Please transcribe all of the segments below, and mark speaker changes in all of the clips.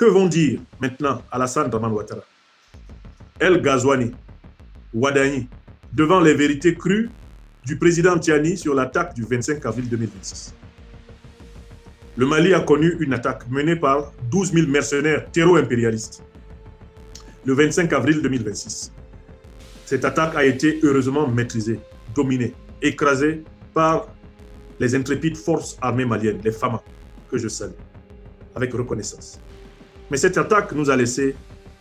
Speaker 1: Que vont dire maintenant Alassane Dramane Ouattara, El Ghazouani, Ouadani, devant les vérités crues du président Tiani sur l'attaque du 25 avril 2026? Le Mali a connu une attaque menée par 12 000 mercenaires terro-impérialistes le 25 avril 2026. Cette attaque a été heureusement maîtrisée, dominée, écrasée par les intrépides forces armées maliennes, les FAMA, que je salue, avec reconnaissance. Mais cette attaque nous a laissé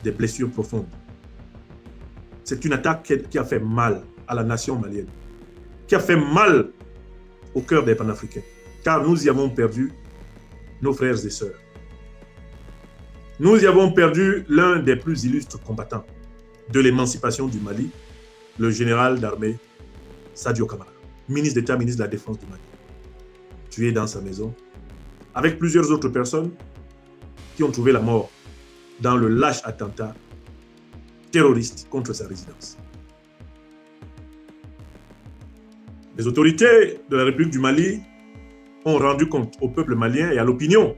Speaker 1: des blessures profondes. C'est une attaque qui a fait mal à la nation malienne, qui a fait mal au cœur des panafricains, car nous y avons perdu nos frères et sœurs. Nous y avons perdu l'un des plus illustres combattants de l'émancipation du Mali, le général d'armée Sadio Kamara, ministre d'État, ministre de la Défense du Mali, tué dans sa maison, avec plusieurs autres personnes qui ont trouvé la mort dans le lâche attentat terroriste contre sa résidence. Les autorités de la République du Mali ont rendu compte au peuple malien et à l'opinion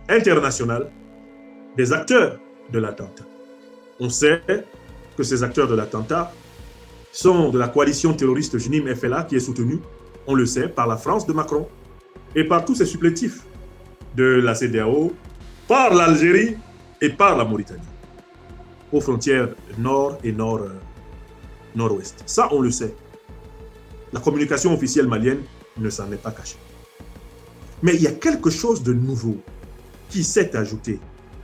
Speaker 1: internationale des acteurs de l'attentat. On sait que ces acteurs de l'attentat sont de la coalition terroriste JNIM-FLA qui est soutenue, on le sait, par la France de Macron et par tous ses supplétifs de la CEDEAO, par l'Algérie et par la Mauritanie, aux frontières nord et nord-ouest. Ça, on le sait. La communication officielle malienne ne s'en est pas cachée. Mais il y a quelque chose de nouveau qui s'est ajouté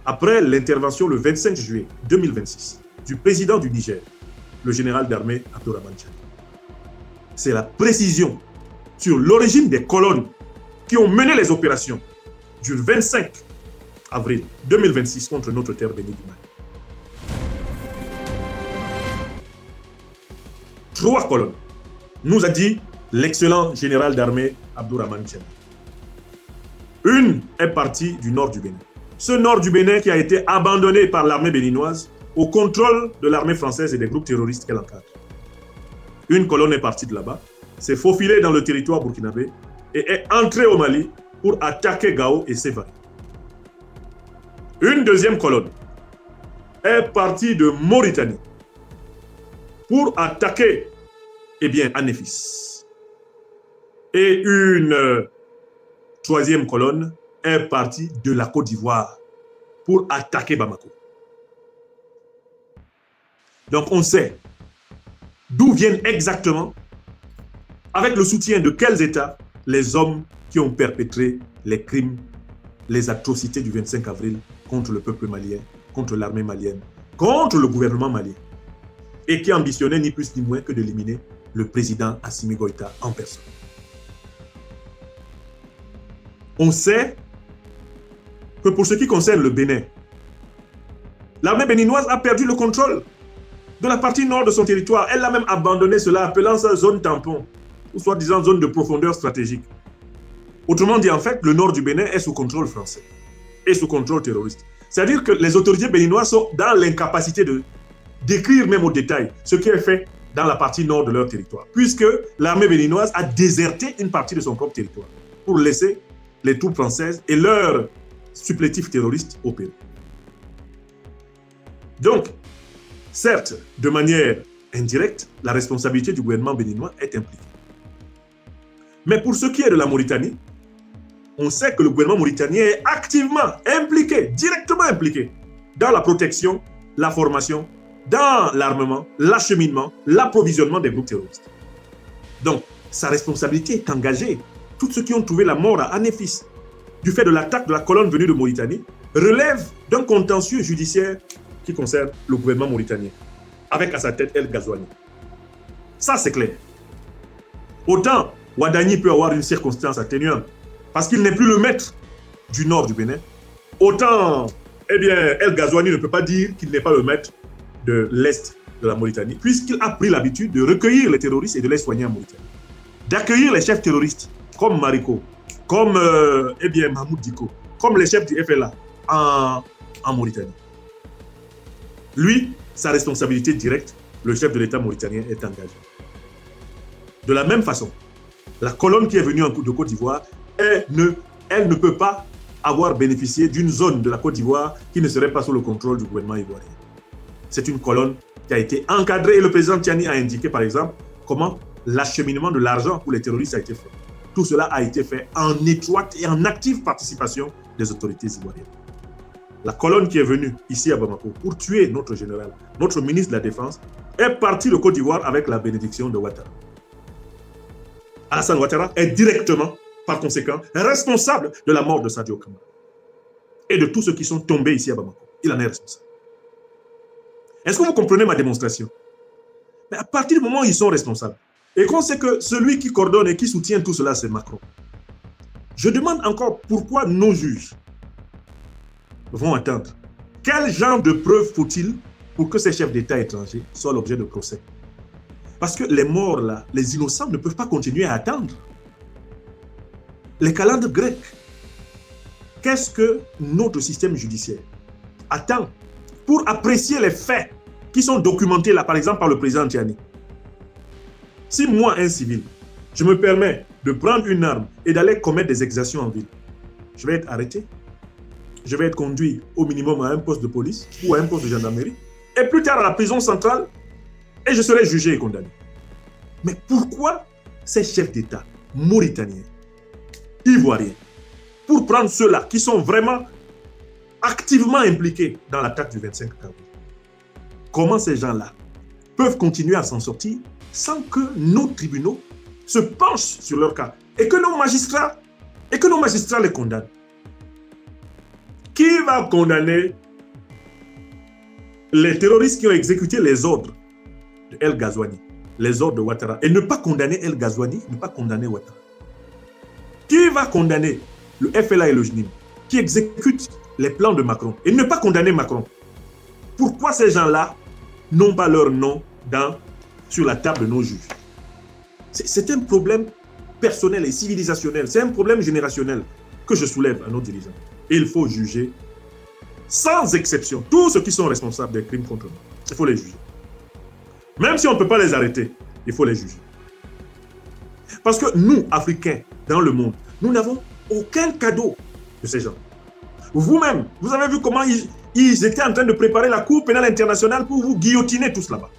Speaker 1: après l'intervention le 25 juillet 2026 du président du Niger, le général d'armée Abdourahmane Tiani. C'est la précision sur l'origine des colonnes qui ont mené les opérations du 25 avril 2026 contre notre terre bénie du Mali. 3 colonnes, nous a dit l'excellent général d'armée Abdourahmane Tiani. Une est partie du nord du Bénin. Ce nord du Bénin qui a été abandonné par l'armée béninoise au contrôle de l'armée française et des groupes terroristes qu'elle encadre. Une colonne est partie de là-bas, s'est faufilée dans le territoire burkinabé et est entrée au Mali pour attaquer Gao et Sévaré. Une deuxième colonne est partie de Mauritanie pour attaquer Anéfis. Et une troisième colonne est partie de la Côte d'Ivoire pour attaquer Bamako. Donc on sait d'où viennent exactement, avec le soutien de quels États, les hommes qui ont perpétré les crimes, les atrocités du 25 avril contre le peuple malien, contre l'armée malienne, contre le gouvernement malien, et qui ambitionnaient ni plus ni moins que d'éliminer le président Assimi Goïta en personne. On sait que pour ce qui concerne le Bénin, l'armée béninoise a perdu le contrôle de la partie nord de son territoire. Elle a même abandonné cela, appelant ça zone tampon, ou soi-disant zone de profondeur stratégique. Autrement dit, en fait, le nord du Bénin est sous contrôle français et sous contrôle terroriste. C'est-à-dire que les autorités béninoises sont dans l'incapacité de décrire même au détail ce qui est fait dans la partie nord de leur territoire, puisque l'armée béninoise a déserté une partie de son propre territoire pour laisser les troupes françaises et leurs supplétifs terroristes opérer. Donc, certes, de manière indirecte, la responsabilité du gouvernement béninois est impliquée. Mais pour ce qui est de la Mauritanie, on sait que le gouvernement mauritanien est activement impliqué, directement impliqué, dans la protection, la formation, dans l'armement, l'acheminement, l'approvisionnement des groupes terroristes. Donc, sa responsabilité est engagée. Tous ceux qui ont trouvé la mort à Anéfis, du fait de l'attaque de la colonne venue de Mauritanie, relèvent d'un contentieux judiciaire qui concerne le gouvernement mauritanien, avec à sa tête El Ghazouani. Ça, c'est clair. Autant Ouadani peut avoir une circonstance atténuante, parce qu'il n'est plus le maître du nord du Bénin, autant El Ghazouani ne peut pas dire qu'il n'est pas le maître de l'est de la Mauritanie, puisqu'il a pris l'habitude de recueillir les terroristes et de les soigner en Mauritanie. D'accueillir les chefs terroristes, comme Mariko, comme Mahmoud Diko, comme les chefs du FLA en Mauritanie. Lui, sa responsabilité directe, le chef de l'État mauritanien est engagé. De la même façon, la colonne qui est venue de Côte d'Ivoire, elle ne peut pas avoir bénéficié d'une zone de la Côte d'Ivoire qui ne serait pas sous le contrôle du gouvernement ivoirien. C'est une colonne qui a été encadrée et le président Tiani a indiqué, par exemple, comment l'acheminement de l'argent pour les terroristes a été fait. Tout cela a été fait en étroite et en active participation des autorités ivoiriennes. La colonne qui est venue ici à Bamako pour tuer notre général, notre ministre de la Défense, est partie de Côte d'Ivoire avec la bénédiction de Ouattara. Alassane Ouattara est directement, par conséquent, responsable de la mort de Sadio Kamara et de tous ceux qui sont tombés ici à Bamako. Il en est responsable. Est-ce que vous comprenez ma démonstration? Mais à partir du moment où ils sont responsables, et qu'on sait que celui qui coordonne et qui soutient tout cela, c'est Macron, je demande encore pourquoi nos juges vont attendre. Quel genre de preuves faut-il pour que ces chefs d'État étrangers soient l'objet de procès? Parce que les morts là, les innocents ne peuvent pas continuer à attendre. Les calendes grecs, qu'est-ce que notre système judiciaire attend pour apprécier les faits qui sont documentés là, par exemple par le président Tiani? Si moi, un civil, je me permets de prendre une arme et d'aller commettre des exactions en ville, je vais être arrêté, je vais être conduit au minimum à un poste de police ou à un poste de gendarmerie, et plus tard à la prison centrale, et je serai jugé et condamné. Mais pourquoi ces chefs d'État mauritaniens, ivoiriens, pour prendre ceux-là qui sont vraiment activement impliqués dans l'attaque du 25 avril, comment ces gens-là peuvent continuer à s'en sortir sans que nos tribunaux se penchent sur leur cas et que nos magistrats les condamnent? Qui va condamner les terroristes qui ont exécuté les ordres de El Ghazouani, les ordres de Ouattara, et ne pas condamner El Ghazouani, ne pas condamner Ouattara? Qui va condamner le FLA et le JNIM qui exécutent les plans de Macron et ne pas condamner Macron? Pourquoi ces gens-là n'ont pas leur nom sur la table de nos juges? C'est un problème personnel et civilisationnel, c'est un problème générationnel que je soulève à nos dirigeants. Et il faut juger sans exception tous ceux qui sont responsables des crimes contre nous. Il faut les juger. Même si on ne peut pas les arrêter, il faut les juger. Parce que nous, Africains, dans le monde, nous n'avons aucun cadeau de ces gens. Vous-même, vous avez vu comment ils étaient en train de préparer la Cour pénale internationale pour vous guillotiner tous là-bas.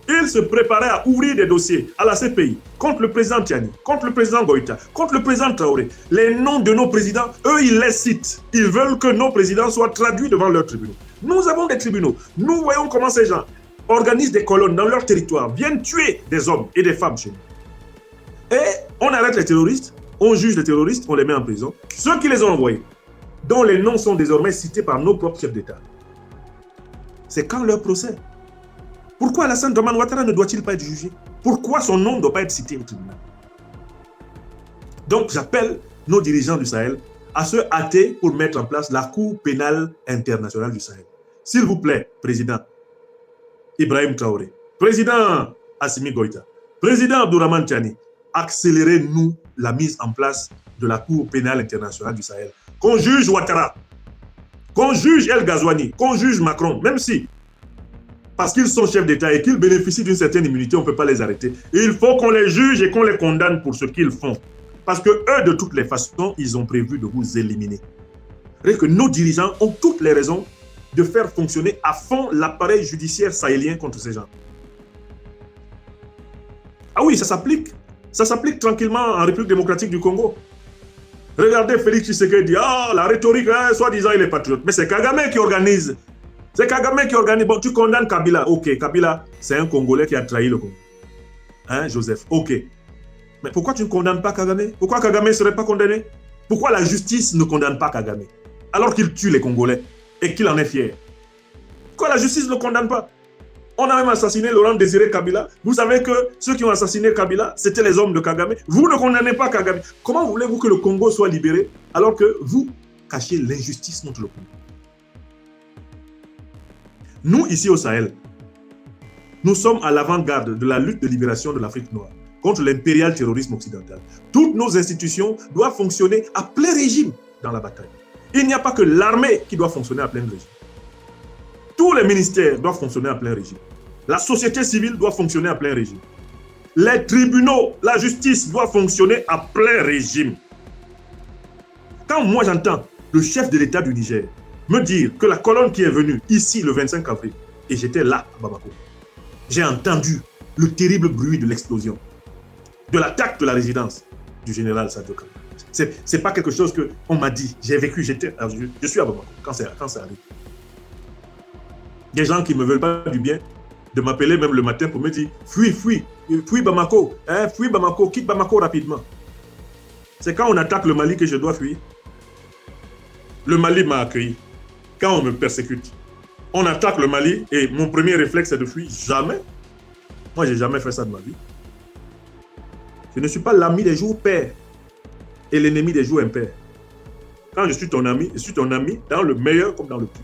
Speaker 1: Ils se préparaient à ouvrir des dossiers à la CPI contre le président Tiani, contre le président Goïta, contre le président Traoré. Les noms de nos présidents, eux, ils les citent. Ils veulent que nos présidents soient traduits devant leurs tribunaux. Nous avons des tribunaux. Nous voyons comment ces gens organisent des colonnes dans leur territoire, viennent tuer des hommes et des femmes chez nous. Et on arrête les terroristes, on juge les terroristes, on les met en prison. Ceux qui les ont envoyés, dont les noms sont désormais cités par nos propres chefs d'État. C'est quand leur procès? Pourquoi Alassane Dramane Ouattara ne doit-il pas être jugé? Pourquoi son nom ne doit pas être cité au tribunal? Donc j'appelle nos dirigeants du Sahel à se hâter pour mettre en place la Cour pénale internationale du Sahel. S'il vous plaît, président Ibrahim Traoré, président Assimi Goïta, président Abdourahmane Tiani, accélérez-nous la mise en place de la Cour pénale internationale du Sahel. Qu'on juge Ouattara, qu'on juge El Ghazouani, qu'on juge Macron, même si parce qu'ils sont chefs d'État et qu'ils bénéficient d'une certaine immunité, on ne peut pas les arrêter. Et il faut qu'on les juge et qu'on les condamne pour ce qu'ils font. Parce que eux, de toutes les façons, ils ont prévu de vous éliminer. C'est-à-dire que nos dirigeants ont toutes les raisons de faire fonctionner à fond l'appareil judiciaire sahélien contre ces gens. Ah oui, ça s'applique. Ça s'applique tranquillement en République démocratique du Congo. Regardez Félix Tshisekedi, la rhétorique, soi-disant, il est patriote. Mais c'est Kagame qui organise. C'est Kagame qui organise. Bon, tu condamnes Kabila. Ok, Kabila, c'est un Congolais qui a trahi le Congo. Hein, Joseph? Ok. Mais pourquoi tu ne condamnes pas Kagame? Pourquoi Kagame ne serait pas condamné? Pourquoi la justice ne condamne pas Kagame alors qu'il tue les Congolais et qu'il en est fier? Pourquoi la justice ne le condamne pas? On a même assassiné Laurent Désiré Kabila. Vous savez que ceux qui ont assassiné Kabila, c'était les hommes de Kagame. Vous ne condamnez pas Kagame. Comment voulez-vous que le Congo soit libéré alors que vous cachez l'injustice contre le Congo? Nous, ici au Sahel, nous sommes à l'avant-garde de la lutte de libération de l'Afrique noire contre l'impérial terrorisme occidental. Toutes nos institutions doivent fonctionner à plein régime dans la bataille. Il n'y a pas que l'armée qui doit fonctionner à plein régime. Tous les ministères doivent fonctionner à plein régime. La société civile doit fonctionner à plein régime. Les tribunaux, la justice doit fonctionner à plein régime. Quand moi j'entends le chef de l'État du Niger me dire que la colonne qui est venue ici le 25 avril, et j'étais là à Bamako, j'ai entendu le terrible bruit de l'explosion, de l'attaque de la résidence du général Sadio Kamara. C'est pas quelque chose qu'on m'a dit. J'ai vécu, je suis à Bamako quand ça arrive. Des gens qui ne me veulent pas du bien, de m'appeler même le matin pour me dire fuis Bamako, hein, fuis Bamako, quitte Bamako rapidement. C'est quand on attaque le Mali que je dois fuir. Le Mali m'a accueilli. Quand on me persécute, on attaque le Mali et mon premier réflexe c'est de fuir. Jamais. Moi, j'ai jamais fait ça de ma vie. Je ne suis pas l'ami des jours pairs et l'ennemi des jours impairs. Quand je suis ton ami dans le meilleur comme dans le pire.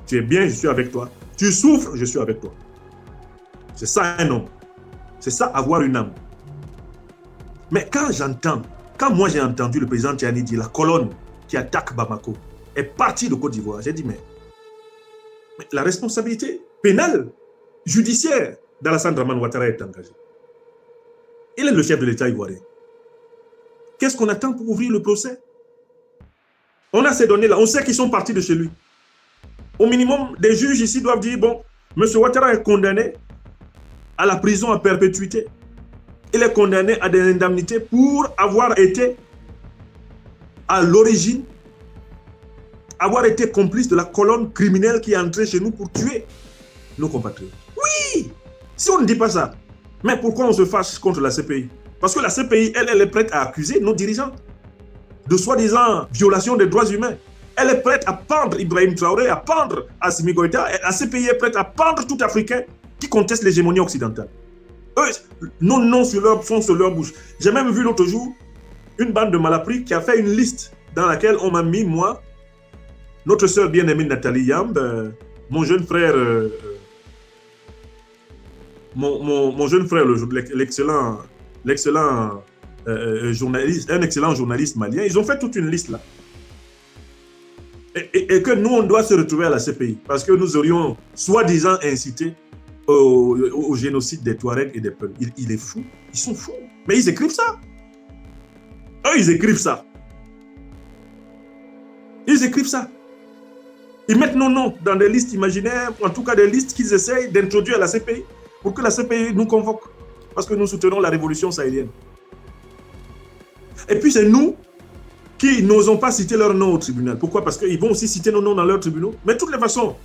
Speaker 1: Tu es bien, je suis avec toi. Tu souffres, je suis avec toi. C'est ça un homme. C'est ça avoir une âme. Mais quand moi j'ai entendu le président Tiani dire la colonne qui attaque Bamako est partie de Côte d'Ivoire, j'ai dit mais la responsabilité pénale, judiciaire d'Alassane Dramane Ouattara est engagée. Il est le chef de l'État ivoirien. Qu'est-ce qu'on attend pour ouvrir le procès? On a ces données-là, on sait qu'ils sont partis de chez lui. Au minimum, des juges ici doivent dire, bon, M. Ouattara est condamné à la prison à perpétuité. Il est condamné à des indemnités pour avoir été à l'origine, avoir été complice de la colonne criminelle qui est entrée chez nous pour tuer nos compatriotes. Oui! Si on ne dit pas ça, mais pourquoi on se fâche contre la CPI? Parce que la CPI, elle est prête à accuser nos dirigeants de soi-disant violation des droits humains. Elle est prête à pendre Ibrahim Traoré, à pendre Assimi Goïta. La CPI est prête à pendre tout Africain qui conteste l'hégémonie occidentale. Eux, nos noms sont sur leur bouche. J'ai même vu l'autre jour une bande de malappris qui a fait une liste dans laquelle on m'a mis, moi, notre sœur bien-aimée Nathalie Yamb, mon jeune frère, mon jeune frère, l'excellent journaliste, un excellent journaliste malien. Ils ont fait toute une liste là. Et que nous, on doit se retrouver à la CPI parce que nous aurions soi-disant incité au génocide des Touaregs et des Peuls. Il est fou. Ils sont fous. Mais ils écrivent ça. Eux, ils écrivent ça. Ils écrivent ça. Ils mettent nos noms dans des listes imaginaires, en tout cas des listes qu'ils essayent d'introduire à la CPI pour que la CPI nous convoque. Parce que nous soutenons la révolution sahélienne. Et puis c'est nous qui n'osons pas citer leur nom au tribunal. Pourquoi? Parce qu'ils vont aussi citer nos noms dans leurs tribunaux. Mais de toutes les façons,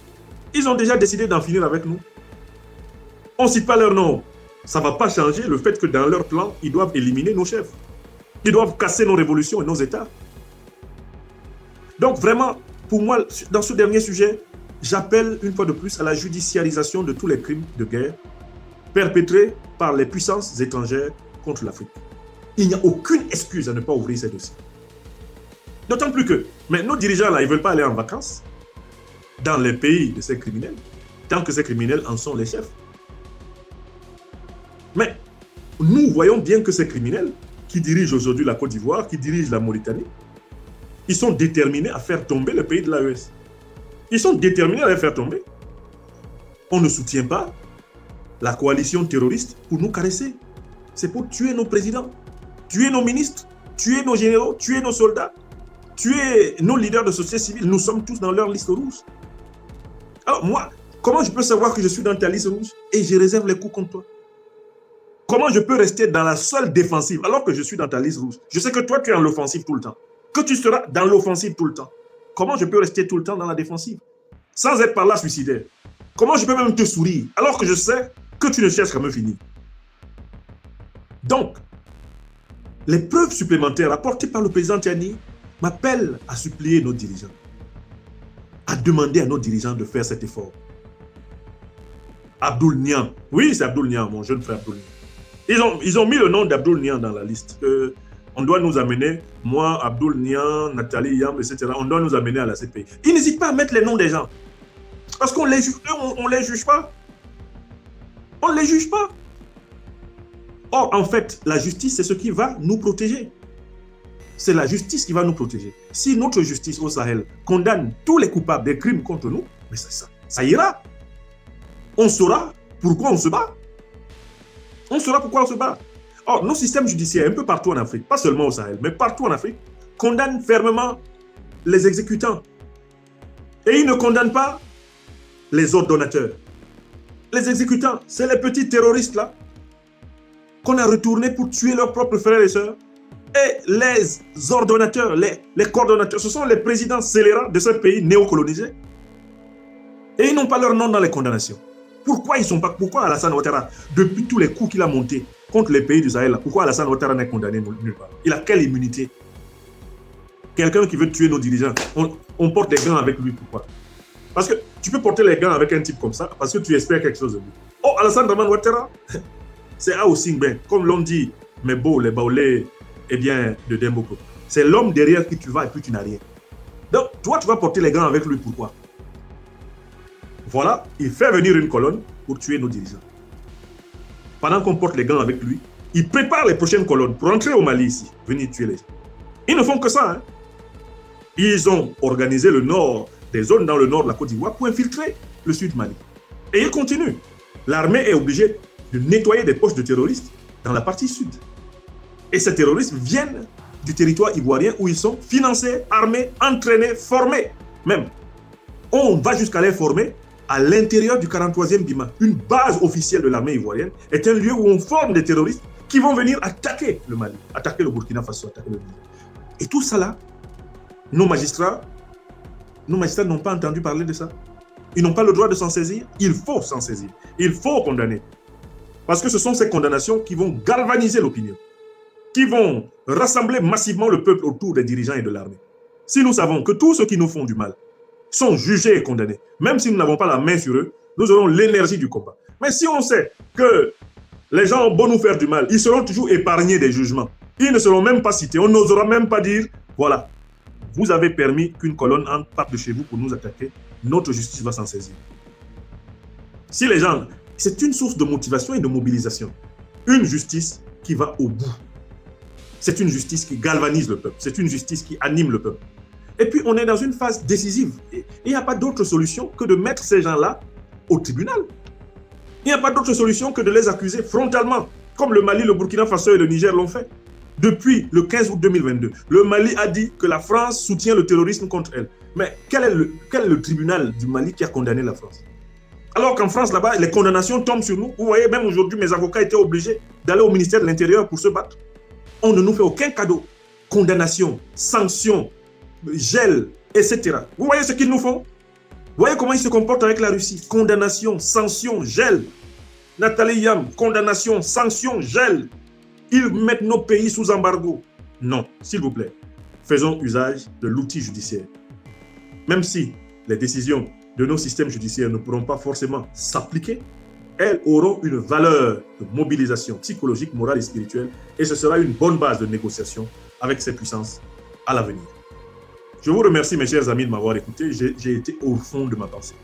Speaker 1: ils ont déjà décidé d'en finir avec nous. On ne cite pas leur nom. Ça ne va pas changer le fait que dans leur plan, ils doivent éliminer nos chefs. Ils doivent casser nos révolutions et nos États. Donc vraiment, pour moi, dans ce dernier sujet, j'appelle une fois de plus à la judiciarisation de tous les crimes de guerre perpétrés par les puissances étrangères contre l'Afrique. Il n'y a aucune excuse à ne pas ouvrir ces dossiers. D'autant plus que, mais nos dirigeants là, ils ne veulent pas aller en vacances dans les pays de ces criminels, tant que ces criminels en sont les chefs. Mais nous voyons bien que ces criminels qui dirigent aujourd'hui la Côte d'Ivoire, qui dirigent la Mauritanie, ils sont déterminés à faire tomber le pays de l'AES. Ils sont déterminés à les faire tomber. On ne soutient pas la coalition terroriste pour nous caresser. C'est pour tuer nos présidents, tuer nos ministres, tuer nos généraux, tuer nos soldats, tuer nos leaders de société civile. Nous sommes tous dans leur liste rouge. Alors moi, comment je peux savoir que je suis dans ta liste rouge et je réserve les coups contre toi? Comment je peux rester dans la seule défensive alors que je suis dans ta liste rouge? Je sais que toi, tu es en l'offensive tout le temps. Que tu seras dans l'offensive tout le temps. Comment je peux rester tout le temps dans la défensive sans être par là suicidaire? Comment je peux même te sourire alors que je sais que tu ne cherches qu'à me finir? Donc, les preuves supplémentaires apportées par le président Tiani m'appellent à supplier nos dirigeants, à demander à nos dirigeants de faire cet effort. Abdoul Niang, oui, c'est Abdoul Niang, mon jeune frère Abdoul Niang. Ils ont mis le nom d'Abdoul Niang dans la liste. On doit nous amener, moi, Abdoul Niang, Nathalie Yamb, etc. On doit nous amener à la CPI. Ils n'hésitent pas à mettre les noms des gens. Parce qu'on les juge, on les juge pas. On ne les juge pas. Or, en fait, la justice, c'est ce qui va nous protéger. C'est la justice qui va nous protéger. Si notre justice au Sahel condamne tous les coupables des crimes contre nous, mais ça ira. On saura pourquoi on se bat. On saura pourquoi on se bat. Or, nos systèmes judiciaires, un peu partout en Afrique, pas seulement au Sahel, mais partout en Afrique, condamne fermement les exécutants. Et il ne condamne pas les ordonnateurs. Les exécutants, c'est les petits terroristes là qu'on a retournés pour tuer leurs propres frères et sœurs. Et les ordonnateurs, les coordonnateurs, ce sont les présidents scélérats de ce pays néocolonisé. Et ils n'ont pas leur nom dans les condamnations. Pourquoi ils sont pas, pourquoi Alassane Ouattara, depuis tous les coups qu'il a montés contre les pays du Sahel, pourquoi Alassane Ouattara n'est condamné nulle part? Il a quelle immunité? Quelqu'un qui veut tuer nos dirigeants, on porte des gants avec lui, pourquoi? Parce que tu peux porter les gants avec un type comme ça, parce que tu espères quelque chose de lui. Oh, Alassane Ouattara, c'est Ao Singben, comme l'on dit, mais beau, les baoulés, eh bien, de Demboko. C'est l'homme derrière qui tu vas et puis tu n'as rien. Donc, toi, tu vas porter les gants avec lui, pourquoi? Voilà, il fait venir une colonne pour tuer nos dirigeants. Pendant qu'on porte les gants avec lui, il prépare les prochaines colonnes pour entrer au Mali ici, venir tuer les gens. Ils ne font que ça. Hein. Ils ont organisé le nord, des zones dans le nord de la Côte d'Ivoire pour infiltrer le sud Mali. Et ils continuent. L'armée est obligée de nettoyer des poches de terroristes dans la partie sud. Et ces terroristes viennent du territoire ivoirien où ils sont financés, armés, entraînés, formés. Même, on va jusqu'à les former à l'intérieur du 43e BIMA. Une base officielle de l'armée ivoirienne est un lieu où on forme des terroristes qui vont venir attaquer le Mali, attaquer le Burkina Faso, attaquer le Niger. Et tout ça là, nos magistrats n'ont pas entendu parler de ça. Ils n'ont pas le droit de s'en saisir. Il faut s'en saisir. Il faut condamner. Parce que ce sont ces condamnations qui vont galvaniser l'opinion, qui vont rassembler massivement le peuple autour des dirigeants et de l'armée. Si nous savons que tous ceux qui nous font du mal sont jugés et condamnés, même si nous n'avons pas la main sur eux, nous aurons l'énergie du combat. Mais si on sait que les gens ont beau nous faire du mal, ils seront toujours épargnés des jugements. Ils ne seront même pas cités. On n'osera même pas dire, voilà, vous avez permis qu'une colonne parte de chez vous pour nous attaquer, notre justice va s'en saisir. Si les gens, c'est une source de motivation et de mobilisation. Une justice qui va au bout. C'est une justice qui galvanise le peuple. C'est une justice qui anime le peuple. Et puis, on est dans une phase décisive. Et il n'y a pas d'autre solution que de mettre ces gens-là au tribunal. Il n'y a pas d'autre solution que de les accuser frontalement, comme le Mali, le Burkina Faso et le Niger l'ont fait. Depuis le 15 août 2022, le Mali a dit que la France soutient le terrorisme contre elle. Mais quel est le tribunal du Mali qui a condamné la France? Alors qu'en France, là-bas, les condamnations tombent sur nous. Vous voyez, même aujourd'hui, mes avocats étaient obligés d'aller au ministère de l'Intérieur pour se battre. On ne nous fait aucun cadeau. Condamnation, sanctions, gel, etc. Vous voyez ce qu'ils nous font? Vous voyez comment ils se comportent avec la Russie? Condamnation, sanctions, gel. Nathalie Yam, condamnation, sanctions, gel. Ils mettent nos pays sous embargo. Non, s'il vous plaît, faisons usage de l'outil judiciaire. Même si les décisions de nos systèmes judiciaires ne pourront pas forcément s'appliquer, elles auront une valeur de mobilisation psychologique, morale et spirituelle, et ce sera une bonne base de négociation avec ces puissances à l'avenir. Je vous remercie, mes chers amis, de m'avoir écouté. J'ai été au fond de ma pensée.